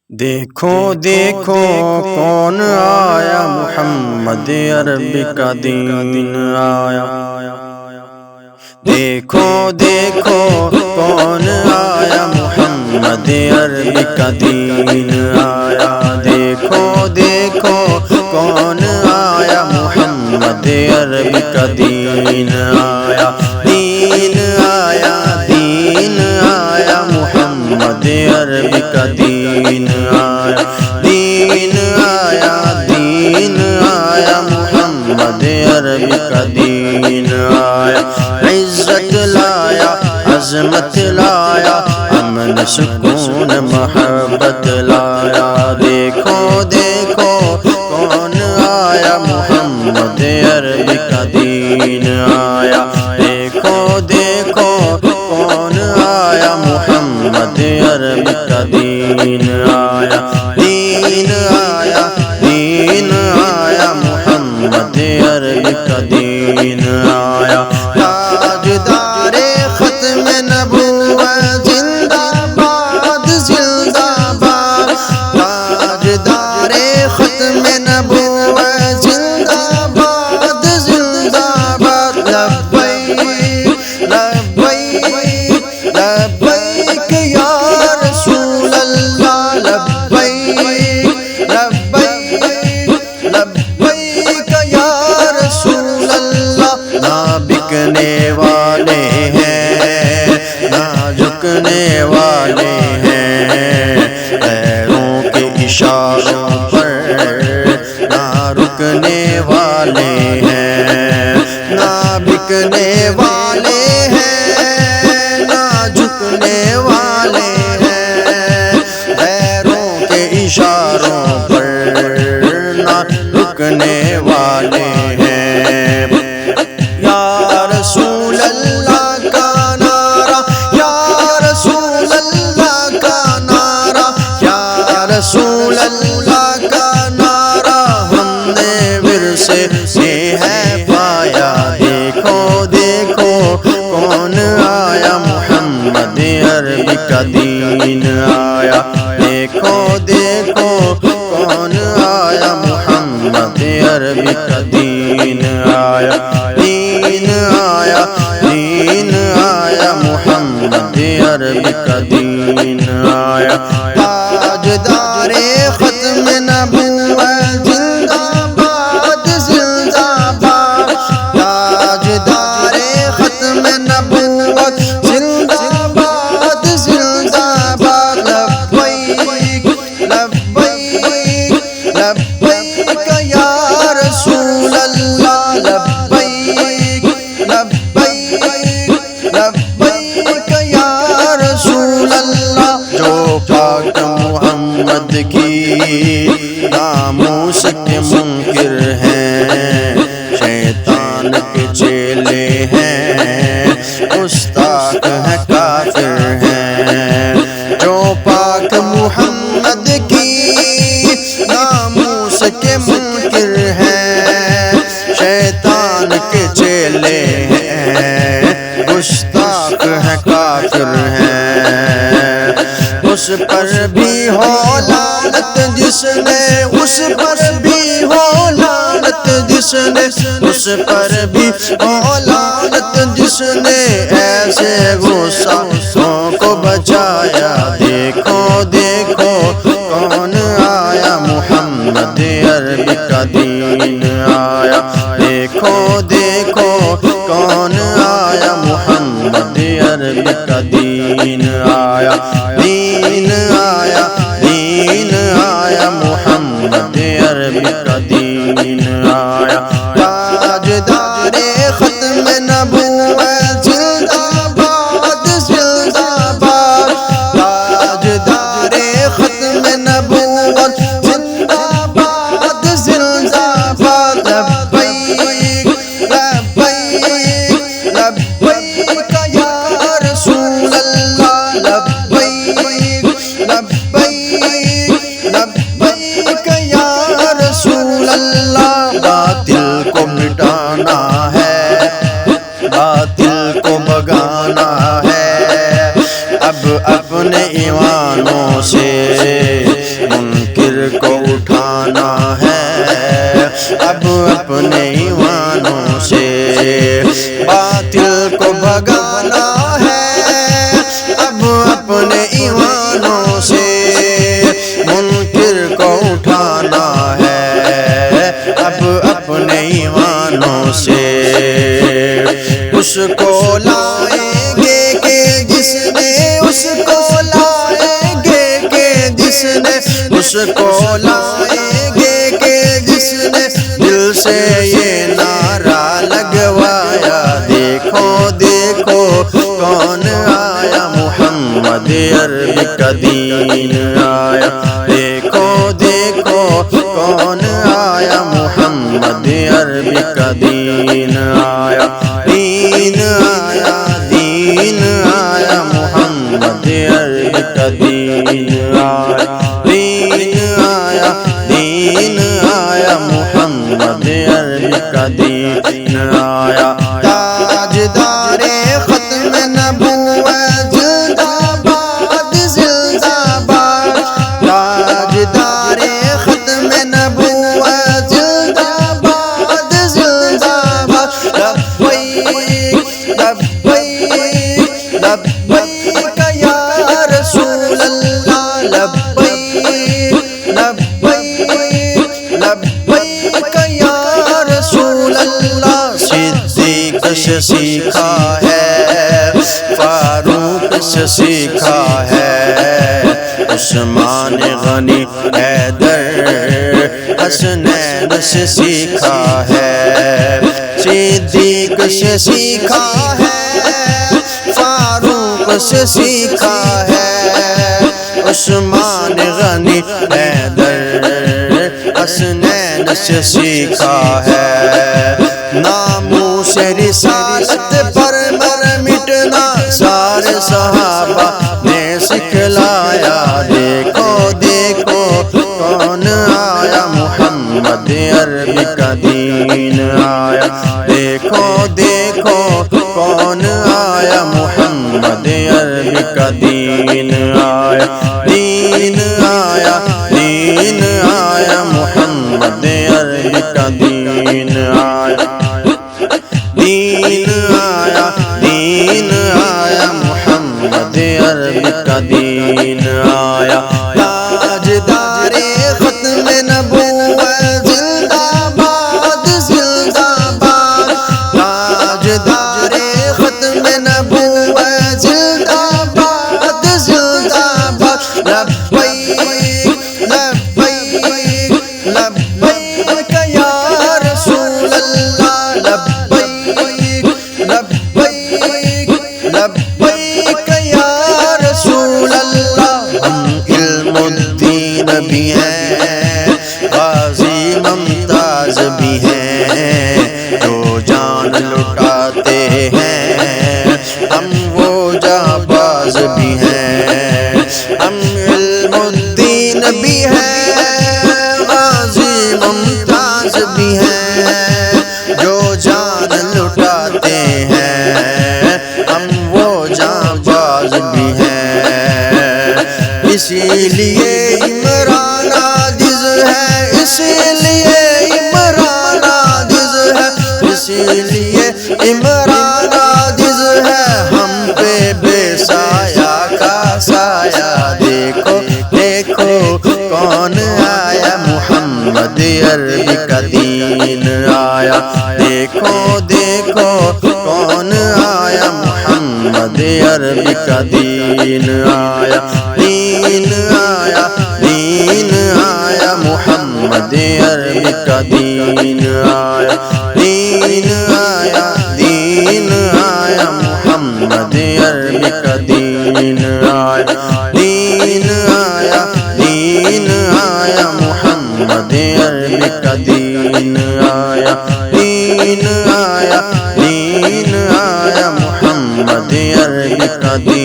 دیکھو دیکھو کون آیا، محمد عربی کا دین آیا۔ دیکھو دیکھو کون آیا، محمد عربی کا دین آیا۔ دیکھو دیکھو کون آیا، محمد عربی کا دین آیا۔ دین آیا، دین آیا، محمد عربی کا دین آیا۔ دین آیا، دین آیا، محمد عربی کا دین آیا۔ عزت لایا، عظمت لایا، امن سکون محبت لایا۔ دیکھو دیکھو کون آیا، محمد عربی کا دین آیا۔ دیکھو دیکھو کون آیا، محمد عربی کا دین آیا۔ دین آیا، دین آیا، محمد عربی کا دین آیا۔ تاجدار ختم نبوت زندہ باد، زندہ باد۔ تاجدار ختم نبوت زندہ باد، زندہ باد۔ لبیک لبیک لبیک یا رسول اللہ، لبیک لبیک لبیک یا رسول اللہ۔ نہ بکنے والے ہیں، نہ جھکنے والے ہیں، پیروں کے اشاروں پر نہ رکنے والے ہیں۔ نہ بکنے والے ہیں، نہ جھکنے والے ہیں، پیروں کے اشاروں پر نہ رکنے والے ہیں۔ یا رسول اللہ کا نعرہ، یا رسول اللہ کا نعرہ، یا رسول اللہ کا نعرہ ہم نے ورثے سے ہے پایا۔ دیکھو دیکھو کون آیا، محمد عربی کا دین آیا۔ دیکھو دیکھو کون آیا، محمد عربی کا دین آیا۔ دین آیا، دین آیا، محمد عربی کا دین آیا۔ تاجدار ختم نبوت زندہ باد، زندہ باد۔ تاجدار ختم نبوت زندہ باد، زندہ باد۔ لبیک لبیک لبیک یا رسول اللہ، لبیک لبیک لبیک یا رسول اللہ۔ جو پاک محمد کی ناموس کے منکر ہیں، شیطان کے چیلے ہیں، گستاخ ہیں، کافر ہیں۔ جو پاک محمد کی ناموس کے منکر ہیں، شیطان کے چیلے ہیں، گستاخ ہیں، کافر ہیں۔ اس پر بھی ہو لعنت جس نے، اس پر بھی ہو لعنت جس نے، اس پر بھی ہو لعنت جس نے ایسے گستاخوں کو بچایا۔ دیکھو دیکھو کون آیا، محمد عربی کا دین آیا۔ دیکھو دیکھو کون آیا، محمد عربی کا دین آیا۔ دین آیا، دین آیا، محمد عربی کا دین آیا۔ تاجدار ختم نبوت زندہ باد، زندہ باد۔ تاجدار ختم نبوت زندہ باد، زندہ باد۔ لبیک لبیک لبیک یا رسول اللہ، لبیک لبیک لبیک یا رسول اللہ۔ باطل کو مٹانا ہے، باطل کو بھگانا ہے، اب اپنے ایمانوں سے اٹھانا ہے اب اپنے ایوانوں سے، باطل کو بھگانا ہے اب اپنے ایوانوں سے، منکر کو اٹھانا ہے اب اپنے ایوانوں سے، اس کو لائیں گے کہ جس نے، اس کو لائیں گے کہ جس نے، اس کو لائیں گے کہ جس نے دل سے یہ نعرہ لگوایا، دیکھو دیکھو کون آیا محمد عربی کا دین آیا، دیکھو دیکھو کون آیا محمد عربی کا دین آیا، دین آیا، دین آیا محمد عربی کا دین آیا، دین آیا، دین آیا محمد عربی کا دین آیا، تاجدار ختم نبوت زندہ باد زندہ باد، تاجدار ختم نبوت زندہ باد زندہ باد، لبیک لبیک لبیک یا رسول اللہ، لبیک لبیک لبیک یا رسول اللہ، صدیق سے سیکھا ہے، فاروق سے سیکھا ہے، عثمان غنی حیدر حسنین سے سیکھا ہے، صدیق سے سیکھا ہے، فاروق سے سیکھا ہے، عثمان غنی حیدر حسنین سے سیکھا ہے، ناموس رسالت پر مر مٹنا سارے صحابہ نے سکھلایا، دیکھو دیکھو کون آیا محمد عربی کا دین آیا، دیکھو دیکھو کون آیا محمد عربی کا دین آیا، دین آیا، دین آیا محمد عربی کا دین آیا، دین آیا، دین آیا محمد عربی کا دین آیا، تاجدار ختم نبوت زندہ باد زندہ باد، تاجدار ختم نبوت زندہ باد زندہ باد، لبیک لبیک لبیک یا رسول اللہ، لبیک لبیک لبیک یا رسول اللہ، ہم علم الدین بھی ہیں، غازی ممتاز بھی ہیں، جو جان لٹاتے ہیں ہم وہ جانباز بھی ہیں، ہم علم الدین بھی ہیں، غازی ممتاز بھی ہیں، جو جان لٹاتے ہیں ہم وہ جانباز بھی ہیں، اسی لیے عمران عاجز ہے، اسی لیے عمران عاجز ہے، اسی لیے عمران عاجز ہے، ہم پہ بے سایہ کا سایہ، دیکھو دیکھو کون آیا محمد عربی کا دین آیا، دیکھو دیکھو کون آیا محمد عربی کا دین آیا، دین آیا، دین آیا محمد عربی کا دین آیا، دین آیا، دین آیا محمد عربی کا دین آیا، دین آیا، دین آیا محمد عربی کا دین آیا، دین آیا، دین آیا محمد عربی کا دین